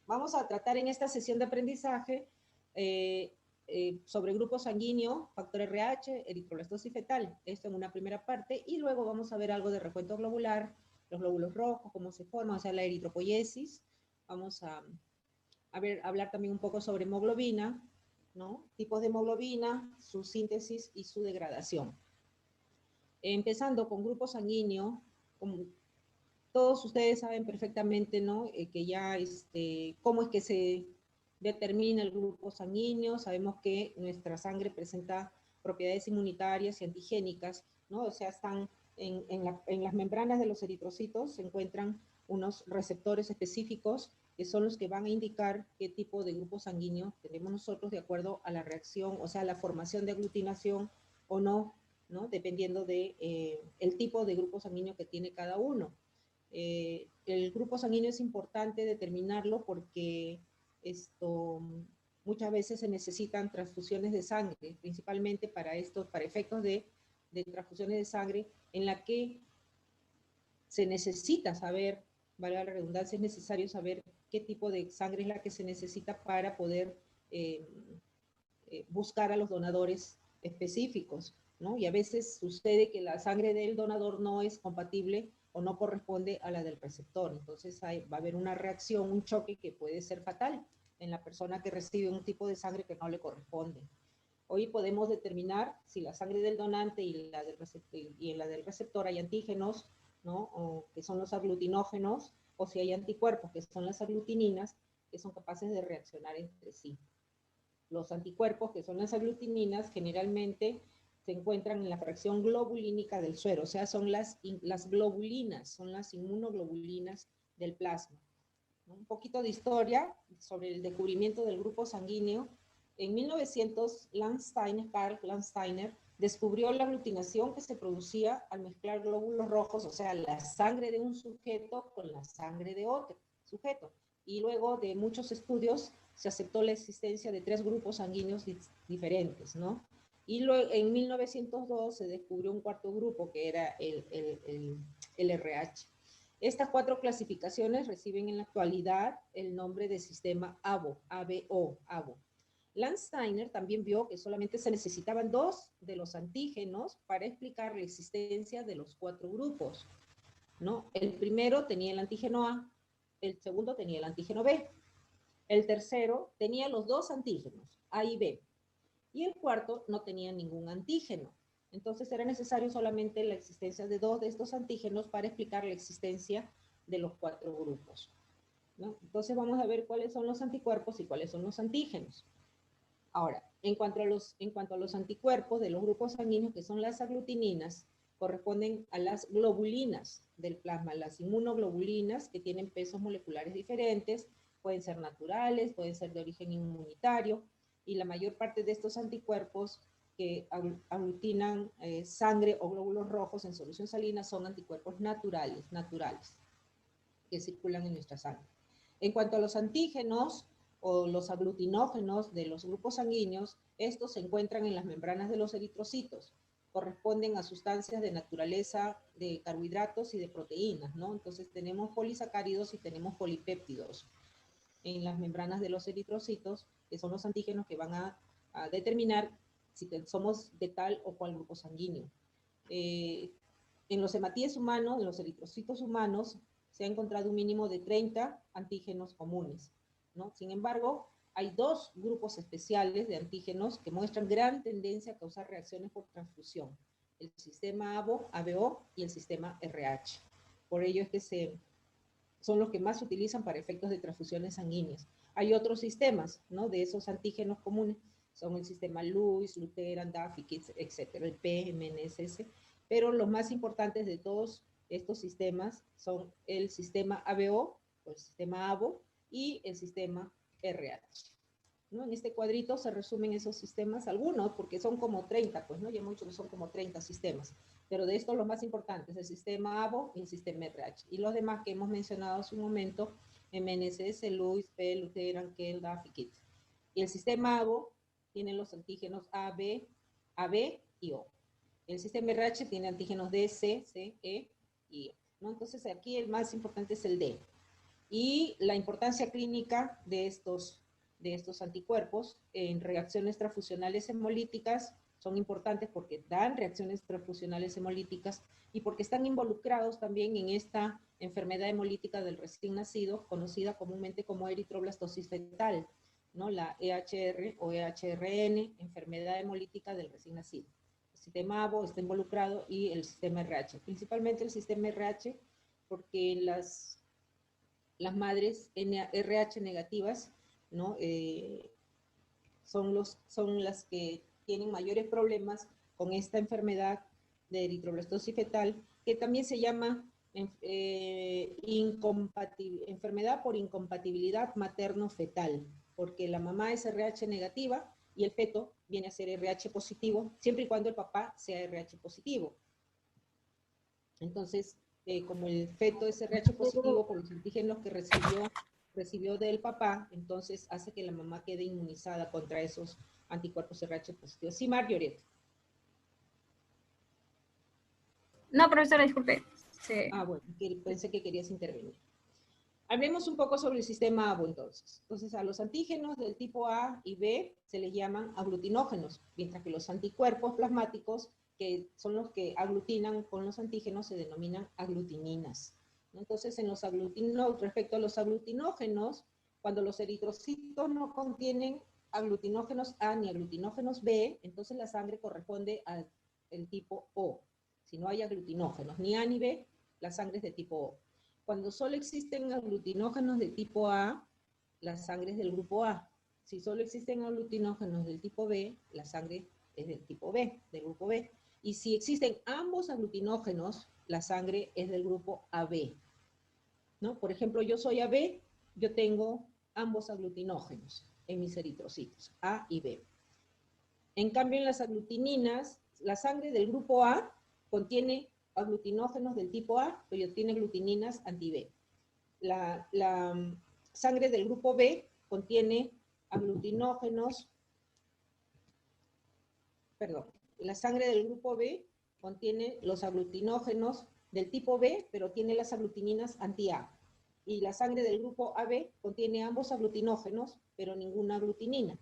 vamos a tratar en esta sesión de aprendizaje sobre grupo sanguíneo, factor RH, eritroblastosis fetal, esto en una primera parte, y luego vamos a ver algo de recuento globular, los glóbulos rojos, cómo se forman, o sea, la eritropoiesis. Vamos a hablar también un poco sobre hemoglobina, ¿no? Tipos de hemoglobina, su síntesis y su degradación. Empezando con grupo sanguíneo, como todos ustedes saben perfectamente, ¿no? Que ya, cómo es que se determina el grupo sanguíneo. Sabemos que nuestra sangre presenta propiedades inmunitarias y antigénicas, ¿no? O sea, están en las membranas de los eritrocitos se encuentran unos receptores específicos que son los que van a indicar qué tipo de grupo sanguíneo tenemos nosotros de acuerdo a la reacción, o sea, la formación de aglutinación o no, ¿no? Dependiendo de el tipo de grupo sanguíneo que tiene cada uno. El grupo sanguíneo es importante determinarlo porque muchas veces se necesitan transfusiones de sangre, principalmente para efectos de transfusiones de sangre, en la que se necesita saber, valga la redundancia, es necesario saber qué tipo de sangre es la que se necesita para poder buscar a los donadores específicos, ¿no? Y a veces sucede que la sangre del donador no es compatible o no corresponde a la del receptor. Entonces va a haber una reacción, un choque que puede ser fatal en la persona que recibe un tipo de sangre que no le corresponde. Hoy podemos determinar si la sangre del donante y en la del receptor hay antígenos, ¿no? O que son los aglutinógenos, o si hay anticuerpos, que son las aglutininas, que son capaces de reaccionar entre sí. Los anticuerpos, que son las aglutininas, generalmente se encuentran en la fracción globulínica del suero, o sea, son las globulinas, son las inmunoglobulinas del plasma. Un poquito de historia sobre el descubrimiento del grupo sanguíneo. En 1900, Carl Landsteiner descubrió la aglutinación que se producía al mezclar glóbulos rojos, o sea, la sangre de un sujeto con la sangre de otro sujeto. Y luego de muchos estudios se aceptó la existencia de 3 grupos sanguíneos diferentes, ¿no? Y luego, en 1902 se descubrió un cuarto grupo que era el RH. Estas 4 clasificaciones reciben en la actualidad el nombre de sistema ABO, ABO. Landsteiner también vio que solamente se necesitaban 2 de los antígenos para explicar la existencia de los 4 grupos, ¿no? El primero tenía el antígeno A, el segundo tenía el antígeno B, el tercero tenía los 2 antígenos, A y B, y el cuarto no tenía ningún antígeno. Entonces era necesario solamente la existencia de 2 de estos antígenos para explicar la existencia de los 4 grupos, ¿no? Entonces vamos a ver cuáles son los anticuerpos y cuáles son los antígenos. Ahora, en cuanto a los anticuerpos de los grupos sanguíneos, que son las aglutininas, corresponden a las globulinas del plasma, las inmunoglobulinas, que tienen pesos moleculares diferentes, pueden ser naturales, pueden ser de origen inmunitario, y la mayor parte de estos anticuerpos que aglutinan sangre o glóbulos rojos en solución salina son anticuerpos naturales, que circulan en nuestra sangre. En cuanto a los antígenos o los aglutinógenos de los grupos sanguíneos, estos se encuentran en las membranas de los eritrocitos, corresponden a sustancias de naturaleza de carbohidratos y de proteínas, ¿no? Entonces tenemos polisacáridos y tenemos polipéptidos en las membranas de los eritrocitos, que son los antígenos que van a determinar si somos de tal o cual grupo sanguíneo. En los hematíes humanos, en los eritrocitos humanos, se ha encontrado un mínimo de 30 antígenos comunes, ¿no? Sin embargo, hay 2 grupos especiales de antígenos que muestran gran tendencia a causar reacciones por transfusión: el sistema ABO y el sistema RH. Por ello es que son los que más se utilizan para efectos de transfusiones sanguíneas. Hay otros sistemas, ¿no?, de esos antígenos comunes, son el sistema Lewis, Lutheran, Duffy, etc., el P, MNSS, pero los más importantes de todos estos sistemas son el sistema ABO, o el sistema ABO, y el sistema RH, ¿no? En este cuadrito se resumen esos sistemas, algunos, porque son como 30, pues, ¿no? Ya muchos son como 30 sistemas, pero de estos los más importantes, el sistema ABO y el sistema RH. Y los demás que hemos mencionado hace un momento, MNSS, Lewis, P, Lutheran, Kell, Duffy, Kit. Y el sistema ABO tiene los antígenos AB y O. El sistema RH tiene antígenos D, C, E y O, ¿no? Entonces aquí el más importante es el D. Y la importancia clínica de estos anticuerpos en reacciones transfusionales hemolíticas son importantes porque dan reacciones transfusionales hemolíticas y porque están involucrados también en esta enfermedad hemolítica del recién nacido, conocida comúnmente como eritroblastosis fetal, ¿no? La EHR o EHRN, enfermedad hemolítica del recién nacido. El sistema ABO está involucrado y el sistema RH, principalmente el sistema RH, porque las madres RH negativas, ¿no? Son las que tienen mayores problemas con esta enfermedad de eritroblastosis fetal, que también se llama enfermedad por incompatibilidad materno-fetal, porque la mamá es RH negativa y el feto viene a ser RH positivo, siempre y cuando el papá sea RH positivo. Entonces, como el feto es RH positivo por los antígenos que recibió del papá, entonces hace que la mamá quede inmunizada contra esos anticuerpos RH positivos. Sí, Marjorie. No, profesora, disculpe. Sí. Bueno, pensé que querías intervenir. Hablemos un poco sobre el sistema ABO entonces. Entonces, a los antígenos del tipo A y B se les llaman aglutinógenos, mientras que los anticuerpos plasmáticos, que son los que aglutinan con los antígenos, se denominan aglutininas. Entonces, respecto a los aglutinógenos, cuando los eritrocitos no contienen aglutinógenos A ni aglutinógenos B, entonces la sangre corresponde al tipo O. Si no hay aglutinógenos ni A ni B, la sangre es de tipo O. Cuando solo existen aglutinógenos de tipo A, la sangre es del grupo A. Si solo existen aglutinógenos del tipo B, la sangre es del tipo B, del grupo B. Y si existen ambos aglutinógenos, la sangre es del grupo AB. ¿No? Por ejemplo, yo soy AB, yo tengo ambos aglutinógenos en mis eritrocitos, A y B. En cambio, en las aglutininas, la sangre del grupo A contiene aglutinógenos del tipo A, pero tiene glutininas anti-B. La sangre del grupo B contiene aglutinógenos, la sangre del grupo B contiene los aglutinógenos del tipo B, pero tiene las aglutininas anti-A. Y la sangre del grupo AB contiene ambos aglutinógenos, pero ninguna aglutinina.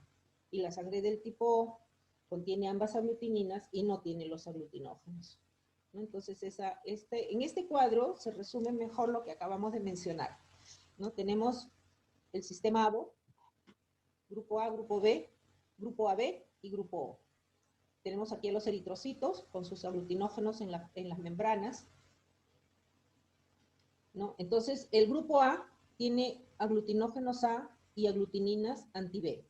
Y la sangre del tipo O contiene ambas aglutininas y no tiene los aglutinógenos. Entonces, en este cuadro se resume mejor lo que acabamos de mencionar, ¿no? Tenemos el sistema ABO, grupo A, grupo B, grupo AB y grupo O. Tenemos aquí a los eritrocitos con sus aglutinógenos en las membranas, ¿no? Entonces, el grupo A tiene aglutinógenos A y aglutininas anti-B.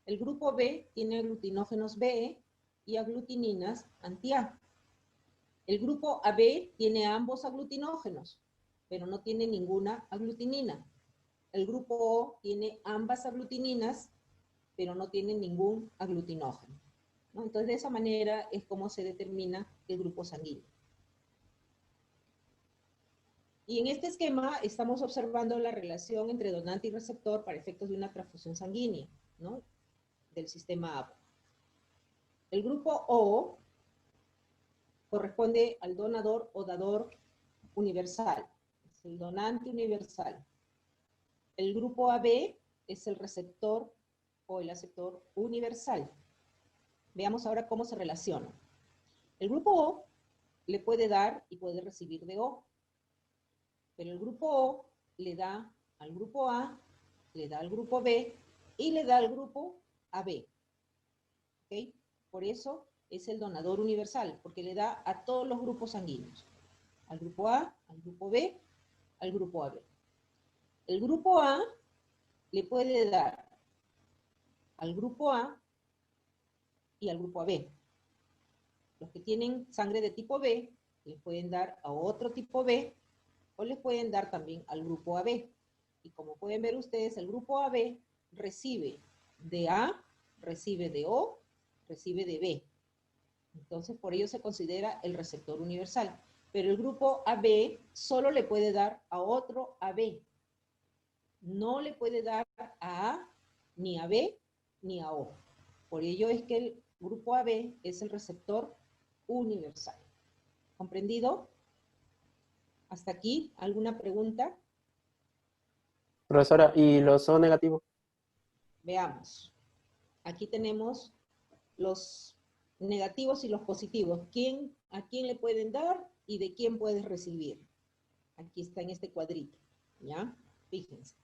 El grupo B tiene aglutinógenos B y aglutininas anti-A. El grupo AB tiene ambos aglutinógenos, pero no tiene ninguna aglutinina. El grupo O tiene ambas aglutininas, pero no tiene ningún aglutinógeno, ¿no? Entonces, de esa manera es como se determina el grupo sanguíneo. Y en este esquema estamos observando la relación entre donante y receptor para efectos de una transfusión sanguínea, ¿no? Del sistema ABO. El grupo O corresponde al donador o dador universal, es el donante universal. El grupo AB es el receptor o el aceptor universal. Veamos ahora cómo se relaciona. El grupo O le puede dar y puede recibir de O, pero el grupo O le da al grupo A, le da al grupo B y le da al grupo AB. ¿Okay? Por eso es el donador universal, porque le da a todos los grupos sanguíneos. Al grupo A, al grupo B, al grupo AB. El grupo A le puede dar al grupo A y al grupo AB. Los que tienen sangre de tipo B les pueden dar a otro tipo B o les pueden dar también al grupo AB. Y como pueden ver ustedes, el grupo AB recibe de A, recibe de O, recibe de B. Entonces, por ello se considera el receptor universal. Pero el grupo AB solo le puede dar a otro AB. No le puede dar a ni a B, ni a O. Por ello es que el grupo AB es el receptor universal. ¿Comprendido? ¿Hasta aquí? ¿Alguna pregunta? Profesora, ¿y los O negativos? Veamos. Aquí tenemos los negativos y los positivos. ¿A quién le pueden dar y de quién puedes recibir? Aquí está en este cuadrito, ¿ya? Fíjense.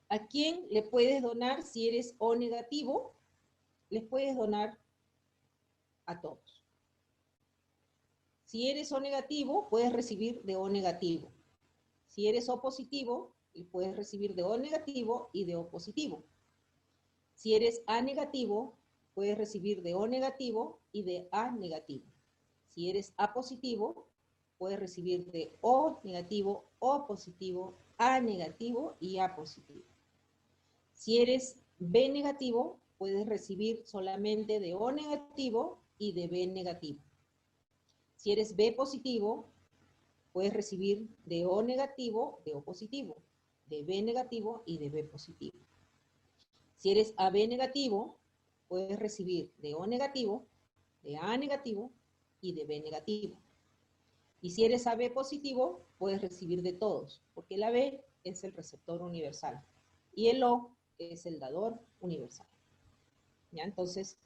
¿A quién le puedes donar si eres O negativo? Les puedes donar a todos. Si eres O negativo, puedes recibir de O negativo. Si eres O positivo, puedes recibir de O negativo y de O positivo. Si eres A negativo, puedes recibir de O negativo y de A negativo. Si eres A positivo, puedes recibir de O negativo, O positivo, A negativo y A positivo. Si eres B negativo, puedes recibir solamente de O negativo y de B negativo. Si eres B positivo, puedes recibir de O negativo, de O positivo, de B negativo y de B positivo. Si eres AB negativo, puedes recibir de O negativo, de A negativo y de B negativo. Y si eres AB positivo, puedes recibir de todos, porque el AB es el receptor universal y el O es el dador universal. ¿Ya? Entonces,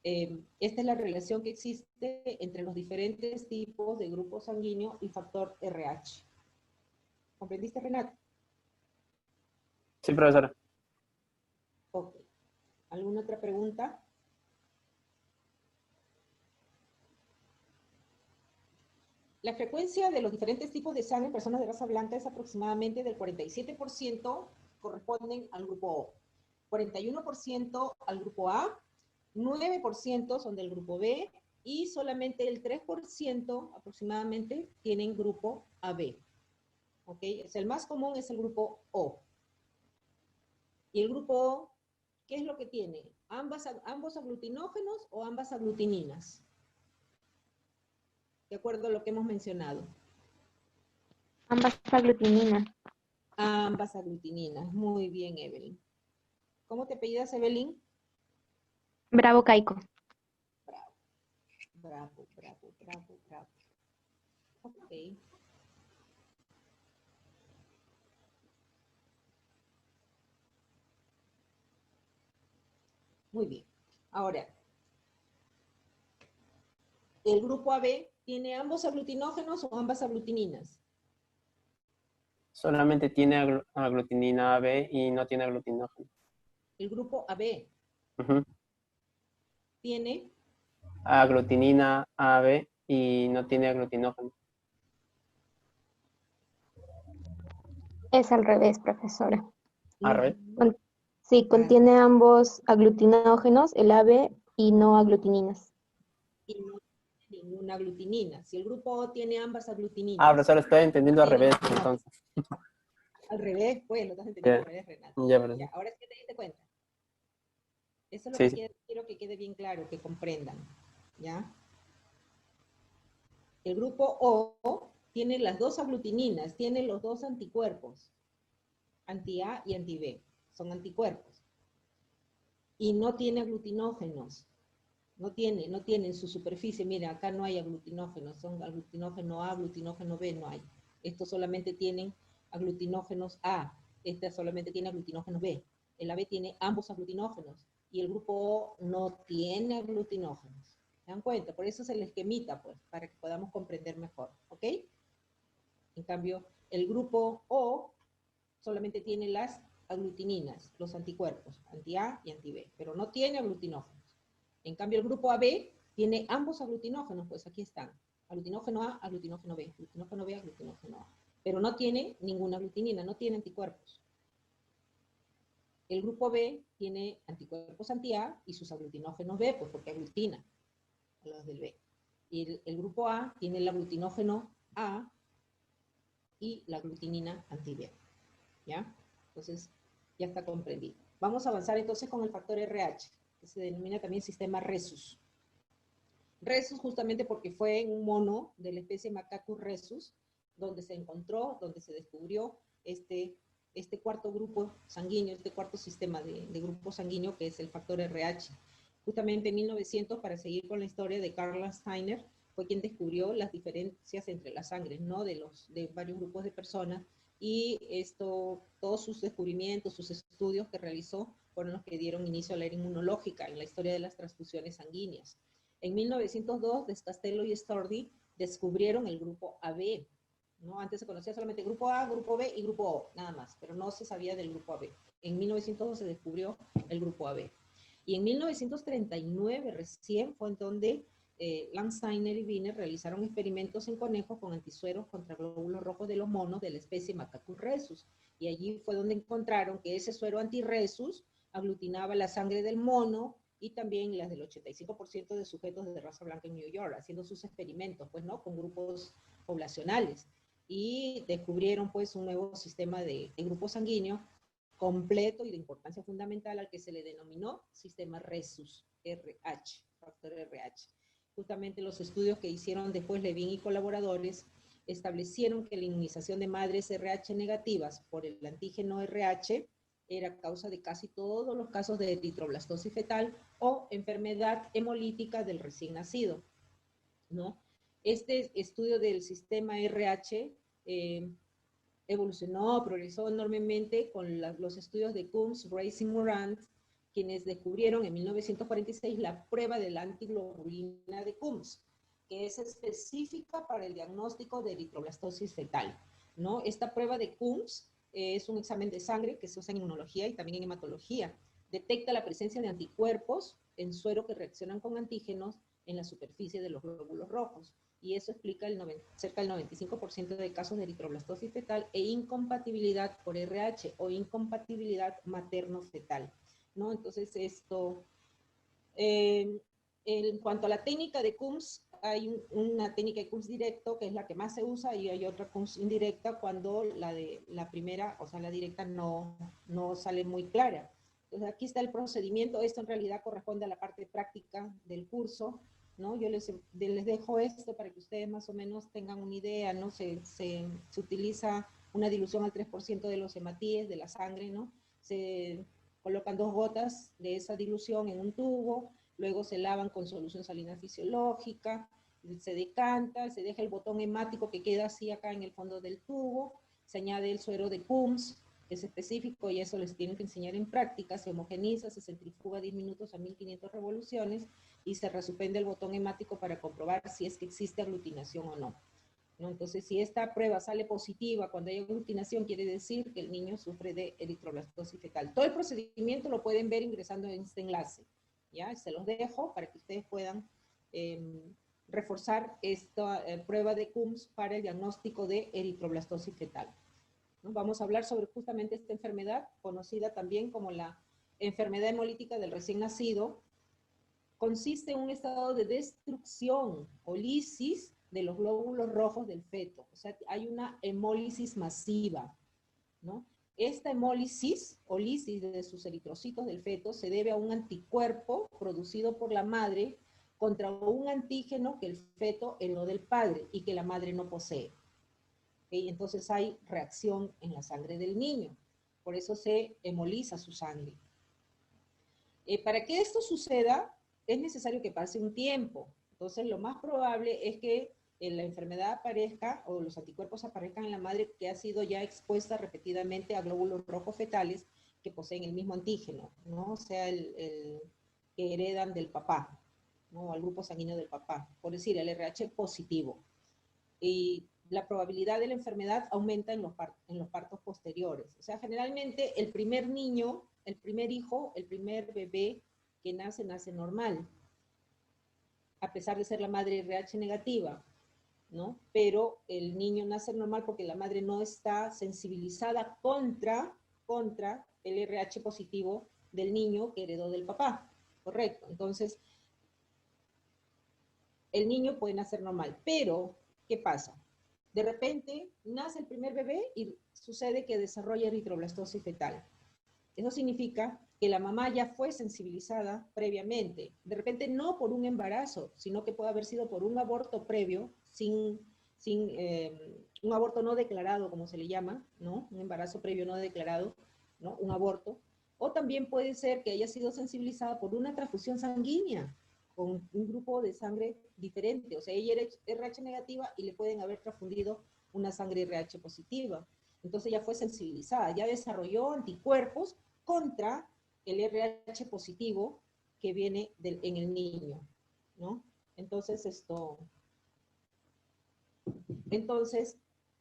esta es la relación que existe entre los diferentes tipos de grupo sanguíneo y factor RH. ¿Comprendiste, Renato? Sí, profesora. Ok. ¿Alguna otra pregunta? La frecuencia de los diferentes tipos de sangre en personas de raza blanca es aproximadamente del 47%, corresponden al grupo O, 41% al grupo A, 9% son del grupo B y solamente el 3% aproximadamente tienen grupo AB. ¿Ok? Es el más común, es el grupo O. Y el grupo O, ¿qué es lo que tiene? ¿Ambos aglutinógenos o ambas aglutininas? De acuerdo a lo que hemos mencionado. Ambas aglutininas. Ambas aglutininas. Muy bien, Evelyn. ¿Cómo te apellidas, Evelyn? Bravo Caico. Bravo. Bravo, bravo, bravo, bravo. Ok. Muy bien. Ahora, ¿el grupo AB tiene ambos aglutinógenos o ambas aglutininas? Solamente tiene aglutinina AB y no tiene aglutinógeno. El grupo AB Ujú. tiene Aglutinina AB y no tiene aglutinógeno. Es al revés, profesora. ¿Al revés? Sí, contiene ambos aglutinógenos, el AB, y no aglutininas. y no tiene ninguna aglutinina. Si el grupo O tiene ambas Ah, aglutininas. profesora, estoy entendiendo al tiene revés, ninguna. entonces. Al revés, pues, lo estás entendiendo al revés, Renato. Ya, Ya, profesora. ahora sí te diste cuenta. Eso es lo Sí, que sí. quiero que quede bien claro, que comprendan. ¿Ya? El grupo O tiene las dos aglutininas, tiene los dos anticuerpos, anti-A y anti-B, son anticuerpos. Y no tiene aglutinógenos, no tiene en su superficie, mira, acá no hay aglutinógenos, son aglutinógeno A, aglutinógeno B, no hay. Estos solamente tienen aglutinógenos A, esta solamente tiene aglutinógenos B. El AB tiene ambos aglutinógenos y el grupo O no tiene aglutinógenos. ¿Se dan cuenta? Por eso es el esquemita, pues, para que podamos comprender mejor, ¿ok? En cambio, el grupo O solamente tiene las aglutininas, los anticuerpos, anti-A y anti-B, pero no tiene aglutinógenos. En cambio, el grupo AB tiene ambos aglutinógenos, pues aquí están. Aglutinógeno A, aglutinógeno B, aglutinógeno B, aglutinógeno A. Pero no tiene ninguna aglutinina, no tiene anticuerpos. El grupo B tiene anticuerpos anti-A y sus aglutinógenos B, pues porque aglutina a los del B. Y el grupo A tiene el aglutinógeno A y la aglutinina anti-B. ¿Ya? Entonces, ya está comprendido. Vamos a avanzar entonces con el factor RH, que se denomina también sistema Rhesus. Rhesus justamente porque fue un mono de la especie Macacus rhesus, donde se encontró, donde se descubrió este cuarto grupo sanguíneo, este cuarto sistema de grupo sanguíneo que es el factor RH. Justamente en 1900, para seguir con la historia de Karl Steiner, fue quien descubrió las diferencias entre las sangres, ¿no? De varios grupos de personas, y todos sus descubrimientos, sus estudios que realizó, fueron los que dieron inicio a la era inmunológica en la historia de las transfusiones sanguíneas. En 1902, Descastello y Stordi descubrieron el grupo AB, ¿no? Antes se conocía solamente grupo A, grupo B y grupo O, nada más, pero no se sabía del grupo AB. En 1902 se descubrió el grupo AB. Y en 1939 recién fue en donde Landsteiner y Wiener realizaron experimentos en conejos con antisueros contra glóbulos rojos de los monos de la especie Macacus rhesus. Y allí fue donde encontraron que ese suero antirhesus aglutinaba la sangre del mono y también las del 85% de sujetos de raza blanca en New York, haciendo sus experimentos, pues, ¿no? Con grupos poblacionales. Y descubrieron, pues, un nuevo sistema de grupo sanguíneo completo y de importancia fundamental al que se le denominó sistema Rhesus, RH, factor RH. Justamente los estudios que hicieron después Levin y colaboradores establecieron que la inmunización de madres RH negativas por el antígeno RH era causa de casi todos los casos de eritroblastosis fetal o enfermedad hemolítica del recién nacido, ¿no? Este estudio del sistema RH evolucionó, progresó enormemente con los estudios de Coombs, Rice y Morant, quienes descubrieron en 1946 la prueba de la antiglobulina de Coombs, que es específica para el diagnóstico de eritroblastosis fetal, ¿no? Esta prueba de Coombs es un examen de sangre que se usa en inmunología y también en hematología. Detecta la presencia de anticuerpos en suero que reaccionan con antígenos en la superficie de los glóbulos rojos. Y eso explica cerca del 95% de casos de eritroblastosis fetal e incompatibilidad por RH o incompatibilidad materno-fetal, ¿no? Entonces en cuanto a la técnica de Coombs, hay una técnica de Coombs directo, que es la que más se usa, y hay otra Coombs indirecta cuando la primera, o sea, la directa no sale muy clara. Entonces aquí está el procedimiento. Esto en realidad corresponde a la parte práctica del curso, ¿no? Yo les dejo esto para que ustedes más o menos tengan una idea, ¿no? Se utiliza una dilución al 3% de los hematíes de la sangre, ¿no? Se colocan 2 gotas de esa dilución en un tubo, luego se lavan con solución salina fisiológica, se decanta, se deja el botón hemático que queda así acá en el fondo del tubo, se añade el suero de Coombs, que es específico y eso les tienen que enseñar en práctica, se homogeniza, se centrifuga 10 minutos a 1500 revoluciones y se resuspende el botón hemático para comprobar si es que existe aglutinación o no. ¿No? Entonces, si esta prueba sale positiva cuando hay aglutinación, quiere decir que el niño sufre de eritroblastosis fetal. Todo el procedimiento lo pueden ver ingresando en este enlace. ¿Ya? Se los dejo para que ustedes puedan reforzar esta prueba de Coombs para el diagnóstico de eritroblastosis fetal. ¿No? Vamos a hablar sobre justamente esta enfermedad, conocida también como la enfermedad hemolítica del recién nacido. Consiste en un estado de destrucción o lisis de los glóbulos rojos del feto. O sea, hay una hemólisis masiva, ¿no? Esta hemólisis o lisis de sus eritrocitos del feto se debe a un anticuerpo producido por la madre contra un antígeno que el feto heredó del padre y que la madre no posee. ¿Okay? Entonces hay reacción en la sangre del niño. Por eso se hemoliza su sangre. Para que esto suceda, es necesario que pase un tiempo. Entonces, lo más probable es que la enfermedad aparezca o los anticuerpos aparezcan en la madre que ha sido ya expuesta repetidamente a glóbulos rojos fetales que poseen el mismo antígeno, ¿no? O sea, el que heredan del papá, ¿no? Al grupo sanguíneo del papá, por decir, el RH positivo. Y la probabilidad de la enfermedad aumenta en los partos posteriores. O sea, generalmente el primer niño, el primer hijo, el primer bebé que nace normal, a pesar de ser la madre RH negativa, ¿no? Pero el niño nace normal porque la madre no está sensibilizada contra el RH positivo del niño que heredó del papá, ¿correcto? Entonces, el niño puede nacer normal, pero, ¿qué pasa? De repente, nace el primer bebé y sucede que desarrolla eritroblastosis fetal. Eso significa que la mamá ya fue sensibilizada previamente. De repente no por un embarazo, sino que puede haber sido por un aborto previo, un aborto no declarado, como se le llama, ¿no? Un embarazo previo no declarado, ¿no? Un aborto. O también puede ser que haya sido sensibilizada por una transfusión sanguínea con un grupo de sangre diferente. O sea, ella era RH negativa y le pueden haber transfundido una sangre RH positiva. Entonces ya fue sensibilizada, ya desarrolló anticuerpos contra el RH positivo que viene en el niño, ¿no? Entonces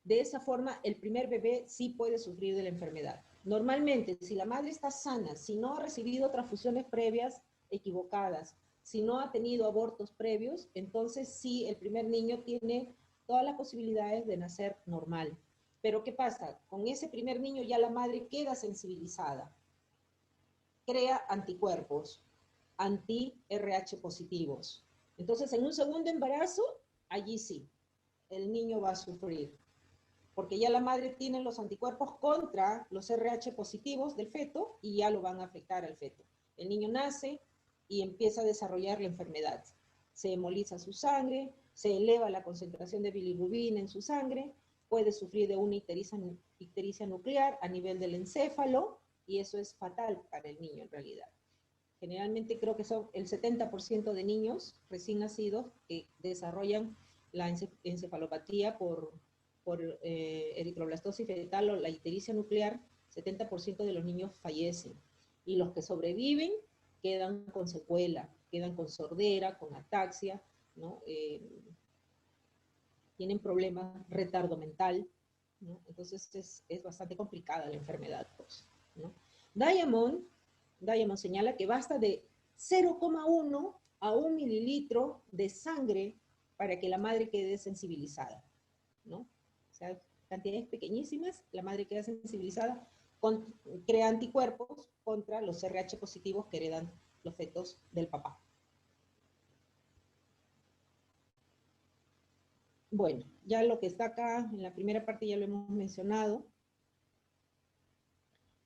de esa forma, el primer bebé sí puede sufrir de la enfermedad. Normalmente, si la madre está sana, si no ha recibido transfusiones previas equivocadas, si no ha tenido abortos previos, entonces sí, el primer niño tiene todas las posibilidades de nacer normal. Pero ¿qué pasa? Con ese primer niño ya la madre queda sensibilizada, crea anticuerpos, anti-RH positivos. Entonces, en un segundo embarazo, allí sí, el niño va a sufrir, porque ya la madre tiene los anticuerpos contra los RH positivos del feto y ya lo van a afectar al feto. El niño nace y empieza a desarrollar la enfermedad. Se hemoliza su sangre, se eleva la concentración de bilirrubina en su sangre, puede sufrir de una ictericia nuclear a nivel del encéfalo, y eso es fatal para el niño en realidad. Generalmente creo que son el 70% de niños recién nacidos que desarrollan la encefalopatía por eritroblastosis fetal o la ictericia nuclear. 70% de los niños fallecen. Y los que sobreviven quedan con secuela, quedan con sordera, con ataxia, ¿no? Tienen problemas, retardo mental, ¿no? Entonces es bastante complicada la enfermedad, pues, ¿no? Diamond señala que basta de 0,1 a 1 mililitro de sangre para que la madre quede sensibilizada, ¿no? O sea, cantidades pequeñísimas, la madre queda sensibilizada, crea anticuerpos contra los RH positivos que heredan los fetos del papá. Bueno, ya lo que está acá en la primera parte ya lo hemos mencionado.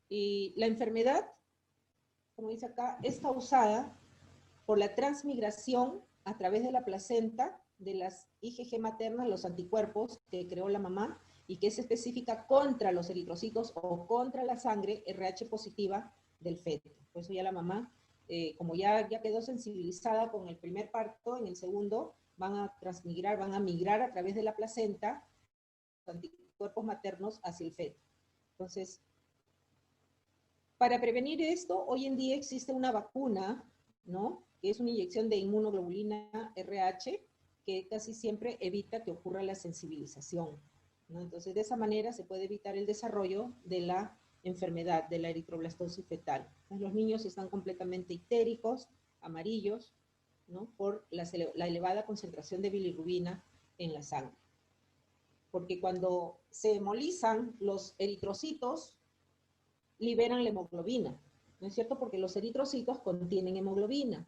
Y la enfermedad, como dice acá, es causada por la transmigración a través de la placenta de las IgG maternas, los anticuerpos que creó la mamá, y que es específica contra los eritrocitos o contra la sangre RH positiva del feto. Por eso ya la mamá, como ya quedó sensibilizada con el primer parto, en el segundo van a transmigrar, van a migrar a través de la placenta los anticuerpos maternos hacia el feto. Entonces, para prevenir esto, hoy en día existe una vacuna, ¿no? Que es una inyección de inmunoglobulina RH, que casi siempre evita que ocurra la sensibilización, ¿no? Entonces, de esa manera se puede evitar el desarrollo de la enfermedad, de la eritroblastosis fetal. Entonces, los niños están completamente ictéricos, amarillos, ¿no? Por la elevada concentración de bilirrubina en la sangre. Porque cuando se hemolizan los eritrocitos, liberan la hemoglobina, ¿no es cierto? Porque los eritrocitos contienen hemoglobina,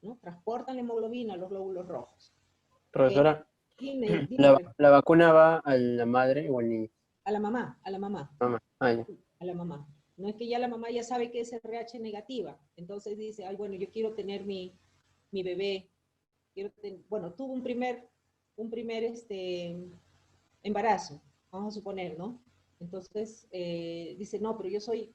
¿no? Transportan la hemoglobina a los glóbulos rojos. Profesora, Dime, ¿la vacuna va a la madre o al niño? a la mamá, a la mamá. Mamá. Ah, ya. A la mamá. No es que ya la mamá ya sabe que es RH negativa, entonces dice, ay, bueno, yo quiero tener mi bebé, bueno, tuvo un primer embarazo, vamos a suponer, ¿no? Entonces dice, no, pero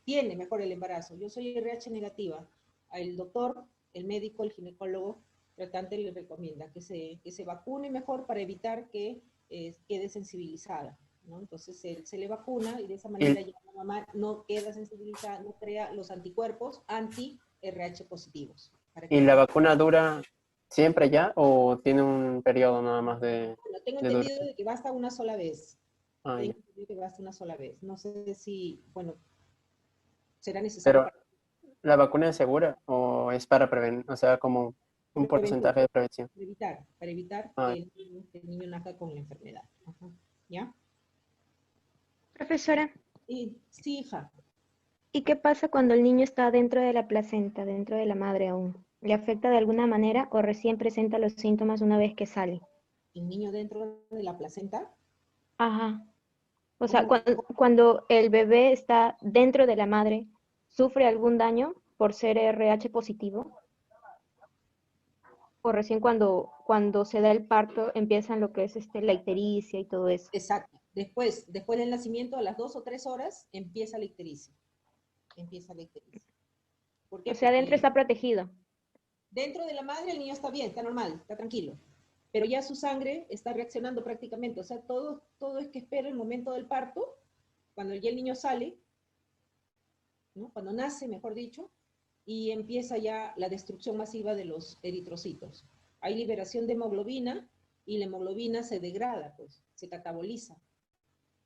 tiene mejor el embarazo, yo soy RH negativa. El doctor, el médico, el ginecólogo tratante le recomienda que se vacune mejor para evitar que quede sensibilizada, ¿no? Entonces se le vacuna y de esa manera ya la mamá no queda sensibilizada, no crea los anticuerpos anti-RH positivos. ¿Y la vacuna dura siempre ya o tiene un periodo nada más de tengo de entendido duración? de que basta una sola vez. Ah, Tengo ya. entendido que basta una sola vez. No sé si, bueno, será necesario Pero, para ¿la vacuna es segura o es para prevenir? O sea, como un prevenir, porcentaje de prevención. para evitar Ah, que el niño nazca con la enfermedad. Ajá. ¿Ya? Profesora, Y sí, hija, ¿y qué pasa cuando el niño está dentro de la placenta, dentro de la madre aún? ¿Le afecta de alguna manera o recién presenta los síntomas una vez que sale? el niño dentro de la placenta, Ajá. O sea, ¿cómo? cuando el bebé está dentro de la madre, ¿sufre algún daño por ser RH positivo? ¿O recién cuando se da el parto empiezan lo que es la ictericia y todo eso? Exacto. Después del nacimiento, a las 2 o 3 horas, empieza la ictericia. Empieza la ictericia. ¿Por O qué? sea, adentro Porque está protegido. dentro de la madre el niño está bien, está normal, está tranquilo, pero ya su sangre está reaccionando prácticamente, o sea, todo es que espera el momento del parto cuando ya el niño sale, ¿no? Cuando nace, mejor dicho, y empieza ya la destrucción masiva de los eritrocitos. Hay liberación de hemoglobina y la hemoglobina se degrada, pues, se cataboliza.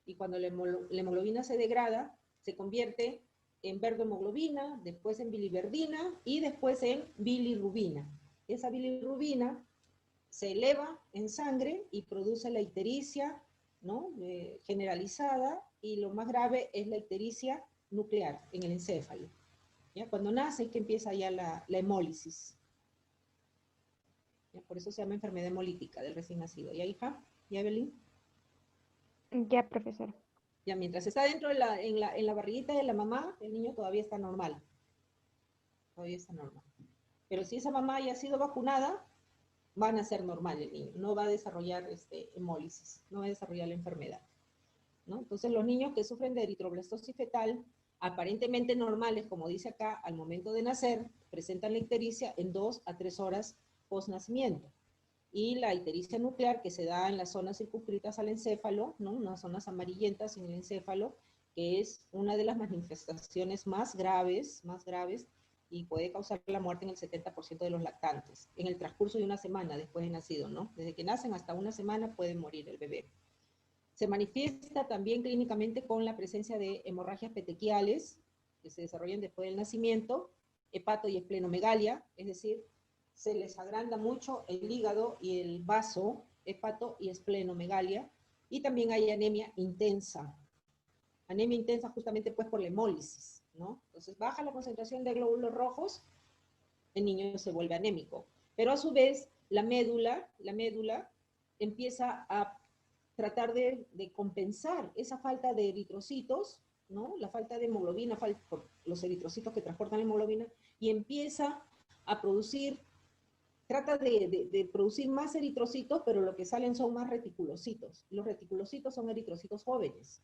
Y cuando la hemoglobina se degrada, se convierte en verdohemoglobina, después en biliverdina y después en bilirrubina. Esa bilirrubina se eleva en sangre y produce la ictericia, ¿no? Generalizada, y lo más grave es la ictericia nuclear en el encéfalo. ¿Ya? Cuando nace es que empieza ya la hemólisis. ¿Ya? Por eso se llama enfermedad hemolítica del recién nacido. ¿Ya, hija? ¿Ya, Evelyn? Ya, profesor. Ya, mientras está dentro en la barriguita de la mamá, el niño todavía está normal. Todavía está normal. Pero si esa mamá ya ha sido vacunada, van a ser normal el niño. No va a desarrollar hemólisis, no va a desarrollar la enfermedad, ¿no? Entonces, los niños que sufren de eritroblastosis fetal, aparentemente normales, como dice acá, al momento de nacer, presentan la ictericia en 2 a 3 horas post nacimiento. Y la ictericia nuclear, que se da en las zonas circunscritas al encéfalo, ¿no? Unas zonas amarillentas en el encéfalo, que es una de las manifestaciones más graves, y puede causar la muerte en el 70% de los lactantes, en el transcurso de una semana después de nacido, ¿no? Desde que nacen hasta una semana puede morir el bebé. Se manifiesta también clínicamente con la presencia de hemorragias petequiales, que se desarrollan después del nacimiento, hepato y esplenomegalia, es decir, se les agranda mucho el hígado y el vaso, hepato y esplenomegalia, y también hay anemia intensa justamente pues por la hemólisis, ¿no? Entonces baja la concentración de glóbulos rojos, el niño se vuelve anémico, pero a su vez la médula empieza a tratar de compensar esa falta de eritrocitos, ¿no? La falta de hemoglobina, por los eritrocitos que transportan la hemoglobina, y empieza a producir, trata de producir más eritrocitos, pero lo que salen son más reticulocitos. Los reticulocitos son eritrocitos jóvenes,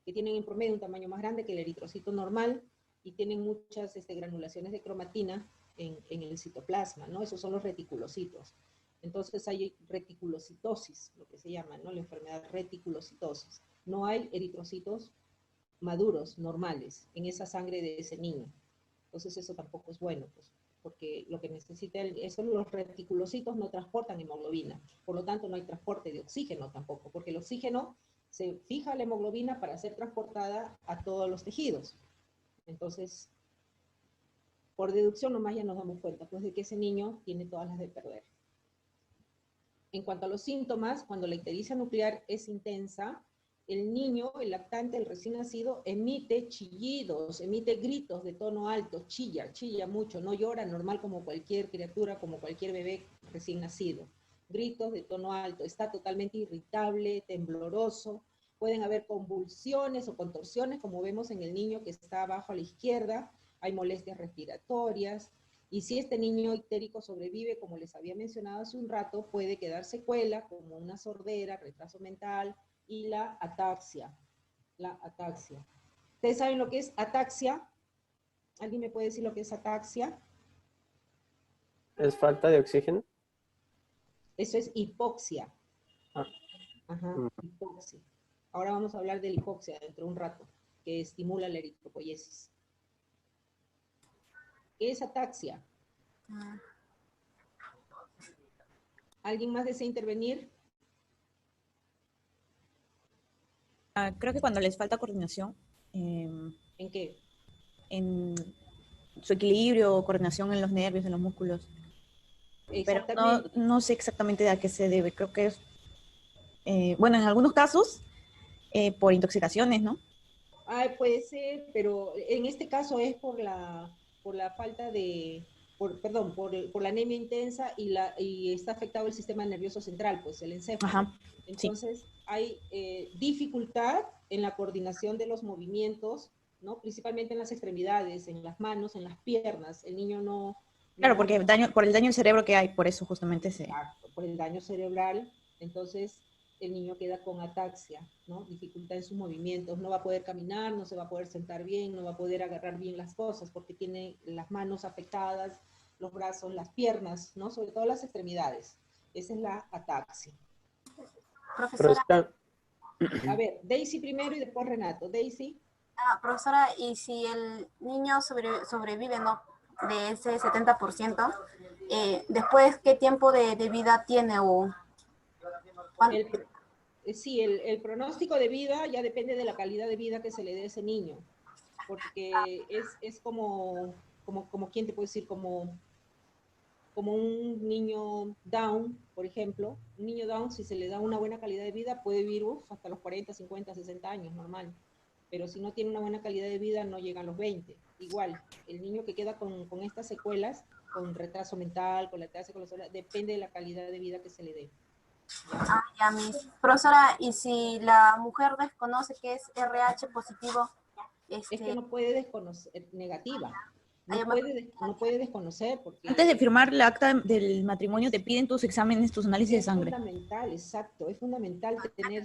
que tienen en promedio un tamaño más grande que el eritrocito normal, y tienen muchas granulaciones de cromatina en el citoplasma, ¿no? Esos son los reticulocitos. Entonces hay reticulocitosis, lo que se llama, ¿no? La enfermedad reticulocitosis. No hay eritrocitos maduros, normales, en esa sangre de ese niño. Entonces eso tampoco es bueno, pues, porque lo que necesita los reticulocitos no transportan hemoglobina. Por lo tanto, no hay transporte de oxígeno tampoco, porque el oxígeno se fija a la hemoglobina para ser transportada a todos los tejidos. Entonces, por deducción nomás ya nos damos cuenta, pues, de que ese niño tiene todas las de perder. En cuanto a los síntomas, cuando la ictericia nuclear es intensa, el niño, el lactante, el recién nacido, emite chillidos, emite gritos de tono alto, chilla mucho, no llora normal como cualquier criatura, como cualquier bebé recién nacido. Gritos de tono alto, está totalmente irritable, tembloroso, pueden haber convulsiones o contorsiones, como vemos en el niño que está abajo a la izquierda, hay molestias respiratorias, y si este niño ictérico sobrevive, como les había mencionado hace un rato, puede quedar secuela como una sordera, retraso mental y la ataxia. ¿Ustedes saben lo que es ataxia? ¿Alguien me puede decir lo que es ataxia? ¿Es falta de oxígeno? Eso es hipoxia. Ah. Ajá, hipoxia. Ahora vamos a hablar de la hipoxia dentro de un rato, que estimula la eritropoiesis. ¿Qué es ataxia? ¿Alguien más desea intervenir? Creo que cuando les falta coordinación, ¿En qué? en su equilibrio, coordinación en los nervios, en los músculos. Pero no sé exactamente a qué se debe. Creo que es, bueno, en algunos casos, por intoxicaciones, ¿no? Puede ser, pero en este caso es por la falta de, por la anemia intensa y está afectado el sistema nervioso central, pues el encéfalo. Ajá, entonces sí. hay dificultad en la coordinación de los movimientos, ¿no? Principalmente en las extremidades, en las manos, en las piernas. El niño no... Claro, porque por el daño al cerebro que hay, por eso justamente se... Exacto, por el daño cerebral, entonces el niño queda con ataxia, ¿no? Dificultad en sus movimientos, no va a poder caminar, no se va a poder sentar bien, no va a poder agarrar bien las cosas porque tiene las manos afectadas, los brazos, las piernas, ¿no? Sobre todo las extremidades. Esa es la ataxia. Profesora, A ver, Daisy primero y después Renato. Daisy. Profesora, y si el niño sobrevive, ¿no?, de ese 70%, después, ¿qué tiempo de vida tiene? O Sí, el pronóstico de vida ya depende de la calidad de vida que se le dé a ese niño, porque es como ¿quién te puede decir? Como un niño Down, por ejemplo. Un niño Down, si se le da una buena calidad de vida, puede vivir hasta los 40, 50, 60 años, normal. Pero si no tiene una buena calidad de vida, no llega a los 20. Igual, el niño que queda con estas secuelas, con retraso mental, con la tasa colesterol, depende de la calidad de vida que se le dé. ya, profesora, y si la mujer desconoce que es RH positivo, es que no puede desconocer, negativa. No puede desconocer porque... Antes de firmar el acta del matrimonio te piden tus exámenes, tus análisis de sangre. Es fundamental, exacto. Es fundamental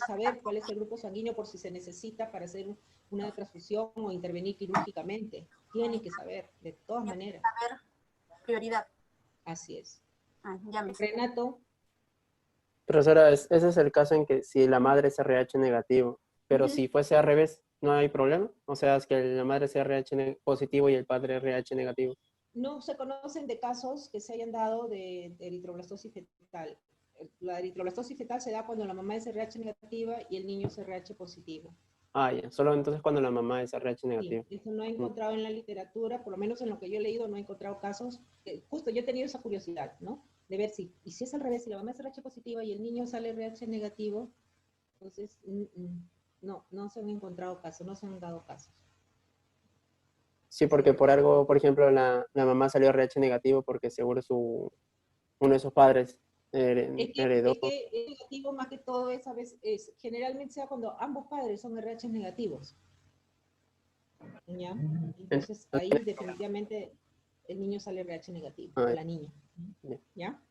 saber cuál es el grupo sanguíneo por si se necesita para hacer una transfusión o intervenir quirúrgicamente. Tiene que saber, de todas maneras. Saber prioridad. Así es. Ya me Renato. Profesora, ese es el caso en que si la madre es RH negativo, pero si fuese al revés, ¿no hay problema? O sea, es que la madre sea RH positivo y el padre RH negativo. No se conocen de casos que se hayan dado de eritroblastosis fetal. La eritroblastosis fetal se da cuando la mamá es RH negativa y el niño es RH positivo. Ya. Solo entonces cuando la mamá es RH negativa. Sí, eso no he encontrado en la literatura, por lo menos en lo que yo he leído, no he encontrado casos. Justo yo he tenido esa curiosidad, ¿no? De ver si es al revés, si la mamá es RH positiva y el niño sale RH negativo, entonces no se han encontrado casos, no se han dado casos. Sí, porque por algo, por ejemplo, la mamá salió RH negativo porque seguro uno de sus padres heredó. Es que el negativo más que todo generalmente sea cuando ambos padres son RH negativos. ¿Ya? Entonces ahí definitivamente el niño sale RH negativo, o la niña. ¿Ya?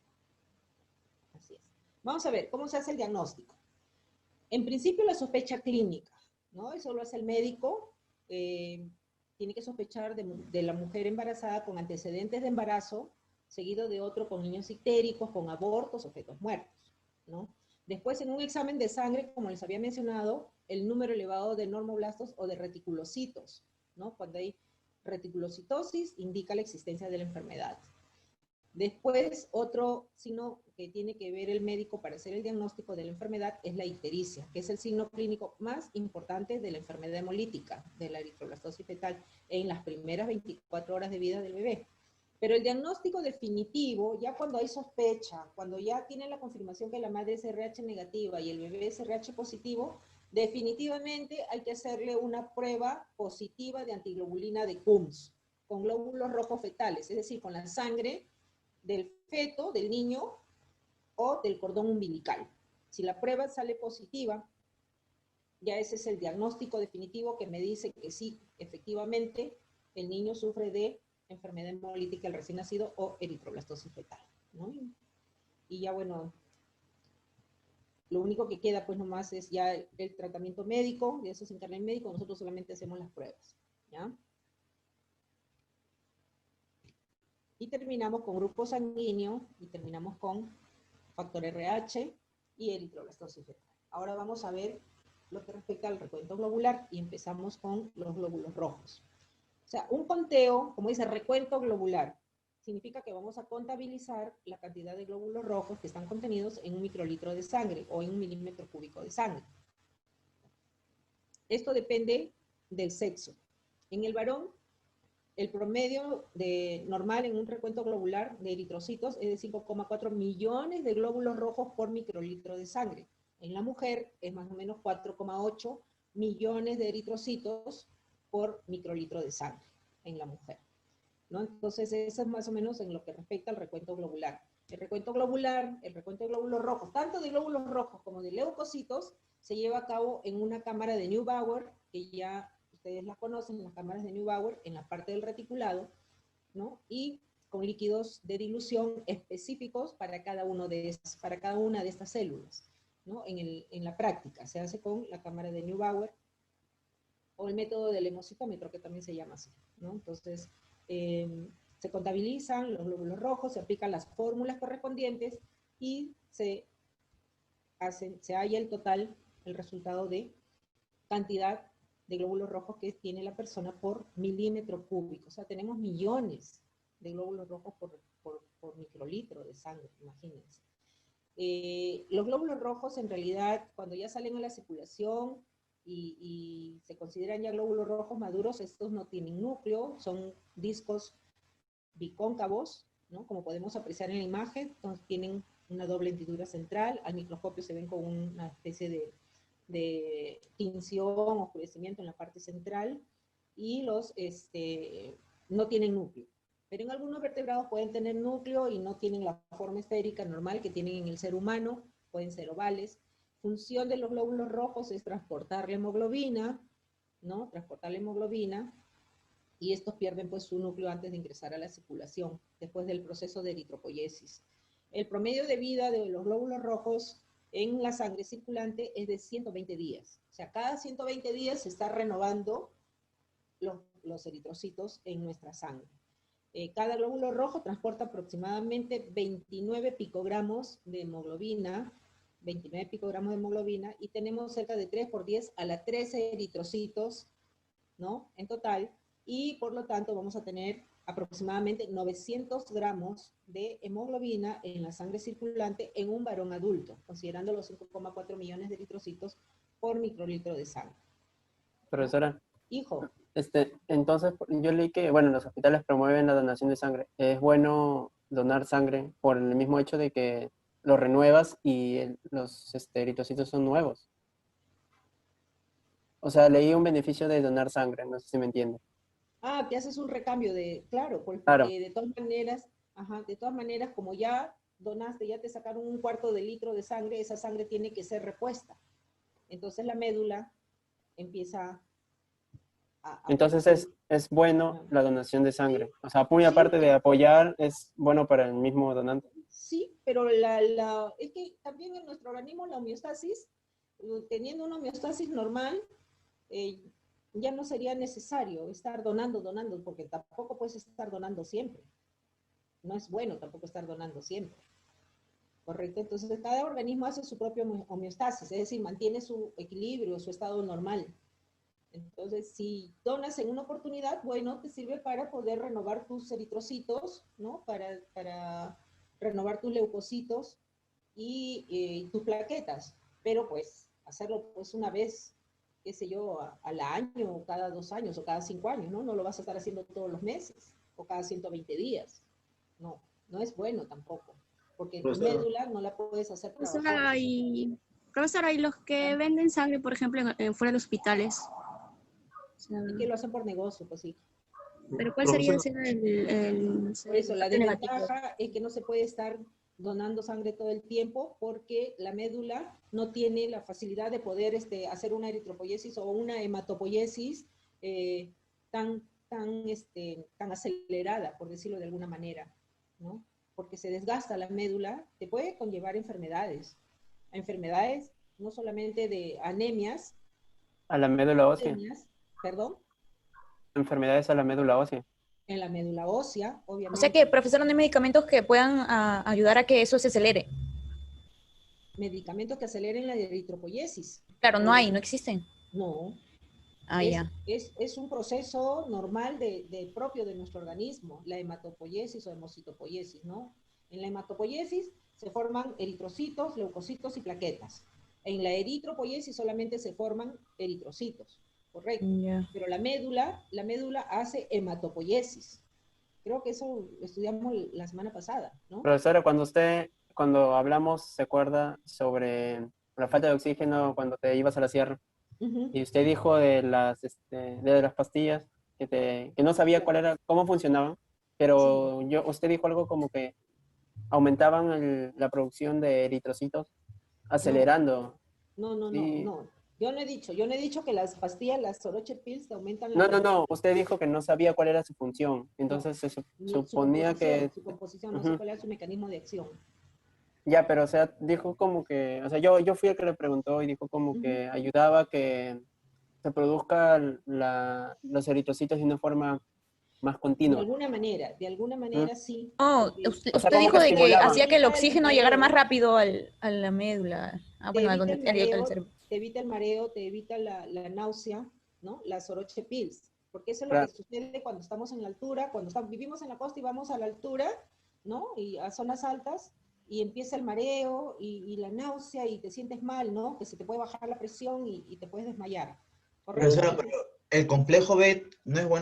Así es. Vamos a ver, ¿cómo se hace el diagnóstico? En principio la sospecha clínica, ¿no? Eso lo hace el médico. Tiene que sospechar de la mujer embarazada con antecedentes de embarazo, seguido de otro con niños ictéricos, con abortos o fetos muertos, ¿no? Después, en un examen de sangre, como les había mencionado, el número elevado de normoblastos o de reticulocitos, ¿no? Cuando hay reticulocitosis, indica la existencia de la enfermedad. Después, otro signo que tiene que ver el médico para hacer el diagnóstico de la enfermedad es la ictericia, que es el signo clínico más importante de la enfermedad hemolítica, de la eritroblastosis fetal, en las primeras 24 horas de vida del bebé. Pero el diagnóstico definitivo, ya cuando hay sospecha, cuando ya tiene la confirmación que la madre es RH negativa y el bebé es RH positivo, definitivamente hay que hacerle una prueba positiva de antiglobulina de Coombs, con glóbulos rojos fetales, es decir, con la sangre del feto, del niño, o del cordón umbilical. Si la prueba sale positiva, ya ese es el diagnóstico definitivo que me dice que sí, efectivamente, el niño sufre de enfermedad hemolítica del recién nacido o eritroblastosis fetal, ¿no? Y ya, bueno, lo único que queda pues nomás es ya el tratamiento médico, de eso se encarga el médico, nosotros solamente hacemos las pruebas, ¿ya? Y terminamos con grupo sanguíneo y terminamos con factor RH y eritroblastosis fetal. Ahora vamos a ver lo que respecta al recuento globular y empezamos con los glóbulos rojos. O sea, un conteo, como dice, recuento globular, significa que vamos a contabilizar la cantidad de glóbulos rojos que están contenidos en un microlitro de sangre o en un milímetro cúbico de sangre. Esto depende del sexo. En el varón, el promedio normal en un recuento globular de eritrocitos es de 5,4 millones de glóbulos rojos por microlitro de sangre. En la mujer es más o menos 4,8 millones de eritrocitos por microlitro de sangre en la mujer, ¿no? Entonces, eso es más o menos en lo que respecta al recuento globular. El recuento globular, el recuento de glóbulos rojos, tanto de glóbulos rojos como de leucocitos, se lleva a cabo en una cámara de Neubauer, que ya ustedes las conocen, las cámaras de Neubauer, en la parte del reticulado, ¿no? Y con líquidos de dilución específicos para cada una de estas células, ¿no? En la práctica se hace con la cámara de Neubauer o el método del hemocitómetro, que también se llama así, ¿no? Entonces, se contabilizan los glóbulos rojos, se aplican las fórmulas correspondientes y se halla el total el resultado de cantidad de glóbulos rojos que tiene la persona por milímetro cúbico. O sea, tenemos millones de glóbulos rojos por microlitro de sangre, imagínense. Los glóbulos rojos, en realidad, cuando ya salen a la circulación y se consideran ya glóbulos rojos maduros, estos no tienen núcleo, son discos bicóncavos, ¿no? Como podemos apreciar en la imagen, entonces tienen una doble hendidura central, al microscopio se ven con una especie de tinción, oscurecimiento en la parte central, y no tienen núcleo. Pero en algunos vertebrados pueden tener núcleo y no tienen la forma esférica normal que tienen en el ser humano, pueden ser ovales. Función de los glóbulos rojos es transportar la hemoglobina, ¿no? Transportar la hemoglobina, y estos pierden pues su núcleo antes de ingresar a la circulación, después del proceso de eritropoyesis. El promedio de vida de los glóbulos rojos en la sangre circulante es de 120 días. O sea, cada 120 días se está renovando los eritrocitos en nuestra sangre. Cada glóbulo rojo transporta aproximadamente 29 picogramos de hemoglobina, y tenemos cerca de 3 por 10 a la 13 eritrocitos, ¿no? En total, y por lo tanto vamos a tener aproximadamente 900 gramos de hemoglobina en la sangre circulante en un varón adulto, considerando los 5,4 millones de eritrocitos por microlitro de sangre. Profesora. Hijo. Entonces, yo leí que, bueno, los hospitales promueven la donación de sangre. ¿Es bueno donar sangre por el mismo hecho de que lo renuevas y los eritrocitos son nuevos? O sea, leí un beneficio de donar sangre, no sé si me entiende. Ah, que haces un recambio claro, porque claro. De todas maneras, como ya donaste, ya te sacaron un cuarto de litro de sangre, esa sangre tiene que ser repuesta. Entonces la médula empieza Entonces es bueno la donación de sangre. O sea, muy aparte de apoyar, es bueno para el mismo donante. Sí, pero es que también en nuestro organismo la homeostasis, teniendo una homeostasis normal, ya no sería necesario estar donando, porque tampoco puedes estar donando siempre. No es bueno tampoco estar donando siempre. ¿Correcto? Entonces cada organismo hace su propia homeostasis, es decir, mantiene su equilibrio, su estado normal. Entonces, si donas en una oportunidad, bueno, te sirve para poder renovar tus eritrocitos, ¿no? Para renovar tus leucocitos y tus plaquetas. Pero pues, hacerlo pues una vez, qué sé yo, al año, o cada 2 años, o cada 5 años, ¿no? No lo vas a estar haciendo todos los meses, o cada 120 días. No, no es bueno tampoco, porque tu médula no la puedes hacer trabajar. Profesora, ¿y los que venden sangre, por ejemplo, fuera de hospitales? Es que lo hacen por negocio, pues sí. Pero ¿cuál sería por eso, la desventaja es que no se puede estar donando sangre todo el tiempo porque la médula no tiene la facilidad de poder hacer una eritropoyesis o una hematopoyesis tan acelerada, por decirlo de alguna manera, ¿no? Porque se desgasta la médula, te puede conllevar enfermedades no solamente de anemias. A la médula ósea. ¿Perdón? Enfermedades a la médula ósea. En la médula ósea, obviamente. O sea que, profesor, ¿no hay medicamentos que puedan ayudar a que eso se acelere? Medicamentos que aceleren la eritropoyesis. Claro, no existen. No. Ya. Es un proceso normal propio de nuestro organismo, la hematopoiesis o hemocitopoiesis, ¿no? En la hematopoiesis se forman eritrocitos, leucocitos y plaquetas. En la eritropoiesis solamente se forman eritrocitos, ¿correcto? Yeah. Pero la médula hace hematopoiesis. Creo que eso lo estudiamos la semana pasada, ¿no? Profesora, cuando hablamos, ¿se acuerda sobre la falta de oxígeno cuando te ibas a la sierra? Uh-huh. Y usted dijo de las pastillas que no sabía cómo funcionaban, pero sí. Usted dijo algo como que aumentaban la producción de eritrocitos acelerando. No. Yo no he dicho que las pastillas, las Soroche Pills, te aumentan No. Usted dijo que no sabía cuál era su función. Entonces se suponía que... Su composición, no sé cuál era su mecanismo de acción. Ya, pero o sea, dijo como que... O sea, yo fui el que le preguntó y dijo como que ayudaba a que se produzcan los eritrocitos de una forma más continua. De alguna manera sí. Usted dijo de que hacía que el oxígeno llegara más rápido a la médula. Al cerebro. te evita el mareo, te evita la náusea, ¿no? Las oroche pills, porque eso es Claro. lo que sucede cuando estamos en la altura, vivimos en la costa y vamos a la altura, ¿no? Y a zonas altas, y empieza el mareo y la náusea y te sientes mal, ¿no? Que se te puede bajar la presión y te puedes desmayar. ¿Correcto? Profesora, pero el complejo B no es bueno